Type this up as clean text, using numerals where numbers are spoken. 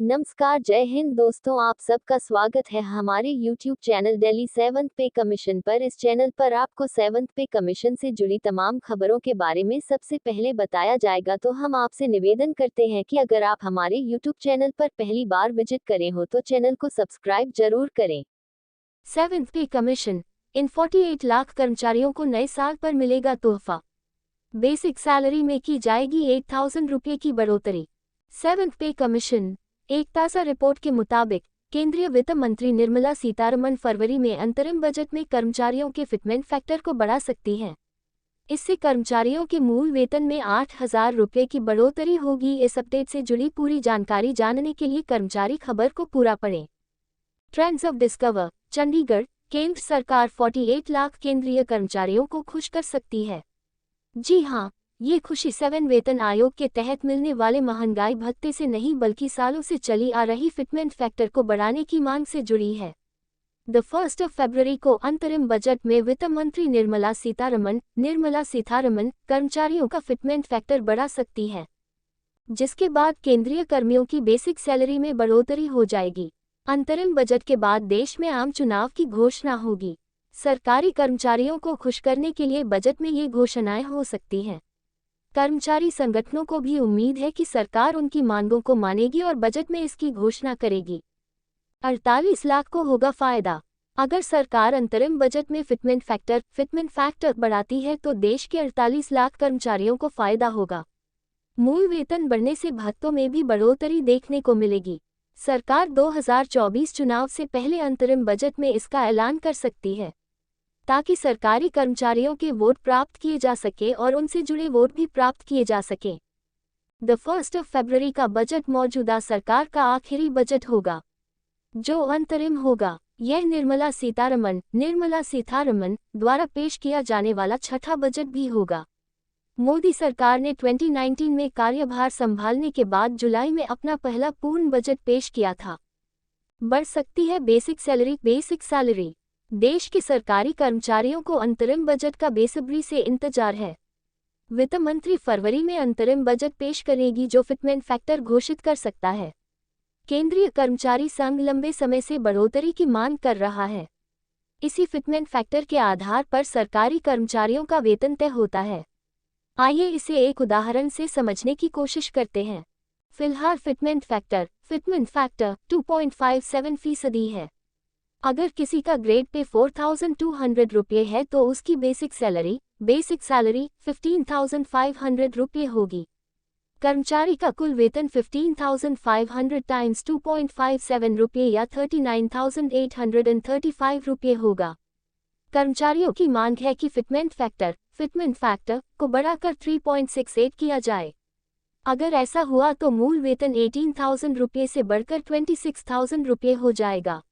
नमस्कार, जय हिंद दोस्तों, आप सबका स्वागत है हमारे YouTube चैनल दिल्ली 7th पे कमीशन पर। इस चैनल पर आपको 7th पे कमीशन से जुड़ी तमाम खबरों के बारे में सबसे पहले बताया जाएगा। तो हम आपसे निवेदन करते हैं कि अगर आप हमारे YouTube चैनल पर पहली बार विजिट करे हो तो चैनल को सब्सक्राइब जरूर करें। 7th पे कमीशन, इन 48 लाख कर्मचारियों को नए साल पर मिलेगा तोहफा। बेसिक सैलरी में की जाएगी 8,000 रुपये की बढ़ोतरी। 7th पे कमीशन, एक ताज़ा रिपोर्ट के मुताबिक केंद्रीय वित्त मंत्री निर्मला सीतारमण फरवरी में अंतरिम बजट में कर्मचारियों के फिटमेंट फैक्टर को बढ़ा सकती हैं। इससे कर्मचारियों के मूल वेतन में 8,000 रुपये की बढ़ोतरी होगी। इस अपडेट से जुड़ी पूरी जानकारी जानने के लिए कर्मचारी खबर को पूरा पढ़ें। ट्रेंड्स ऑफ डिस्कवर, चंडीगढ़, केंद्र सरकार 48 लाख केंद्रीय कर्मचारियों को खुश कर सकती है। जी हां, ये खुशी 7 वेतन आयोग के तहत मिलने वाले महंगाई भत्ते से नहीं बल्कि सालों से चली आ रही फिटमेंट फैक्टर को बढ़ाने की मांग से जुड़ी है। द 1 फरवरी को अंतरिम बजट में वित्त मंत्री निर्मला सीतारमण कर्मचारियों का फिटमेंट फैक्टर बढ़ा सकती है, जिसके बाद केंद्रीय कर्मियों की बेसिक सैलरी में बढ़ोतरी हो जाएगी। अंतरिम बजट के बाद देश में आम चुनाव की घोषणा होगी। सरकारी कर्मचारियों को खुश करने के लिए बजट में ये घोषणाएं हो सकती हैं। कर्मचारी संगठनों को भी उम्मीद है कि सरकार उनकी मांगों को मानेगी और बजट में इसकी घोषणा करेगी। 48 लाख को होगा फायदा। अगर सरकार अंतरिम बजट में फिटमेंट फैक्टर बढ़ाती है तो देश के 48 लाख कर्मचारियों को फायदा होगा। मूल वेतन बढ़ने से भत्तों में भी बढ़ोतरी देखने को मिलेगी। सरकार 2024 चुनाव से पहले अंतरिम बजट में इसका ऐलान कर सकती है, ताकि सरकारी कर्मचारियों के वोट प्राप्त किए जा सके और उनसे जुड़े वोट भी प्राप्त किए जा सके। द 1 फरवरी का बजट मौजूदा सरकार का आखिरी बजट होगा, जो अंतरिम होगा। यह निर्मला सीतारमण द्वारा पेश किया जाने वाला छठा बजट भी होगा। मोदी सरकार ने 2019 में कार्यभार संभालने के बाद जुलाई में अपना पहला पूर्ण बजट पेश किया था। बढ़ सकती है बेसिक सैलरी। देश के सरकारी कर्मचारियों को अंतरिम बजट का बेसब्री से इंतजार है। वित्त मंत्री फरवरी में अंतरिम बजट पेश करेगी, जो फिटमेंट फैक्टर घोषित कर सकता है। केंद्रीय कर्मचारी संघ लंबे समय से बढ़ोतरी की मांग कर रहा है। इसी फिटमेंट फैक्टर के आधार पर सरकारी कर्मचारियों का वेतन तय होता है। आइए इसे एक उदाहरण से समझने की कोशिश करते हैं। फिलहाल फिटमेंट फैक्टर 2.57% है। अगर किसी का ग्रेड पे 4,200 रुपये है तो उसकी बेसिक सैलरी 15,500 रुपये होगी। कर्मचारी का कुल वेतन 15,500 टाइम्स 2.57 रुपये या 39,835 रुपये होगा। कर्मचारियों की मांग है कि फिटमेंट फैक्टर को बढ़ाकर 3.68 किया जाए। अगर ऐसा हुआ तो मूल वेतन 18,000 रुपये से बढ़कर 26,000 रुपये हो जाएगा।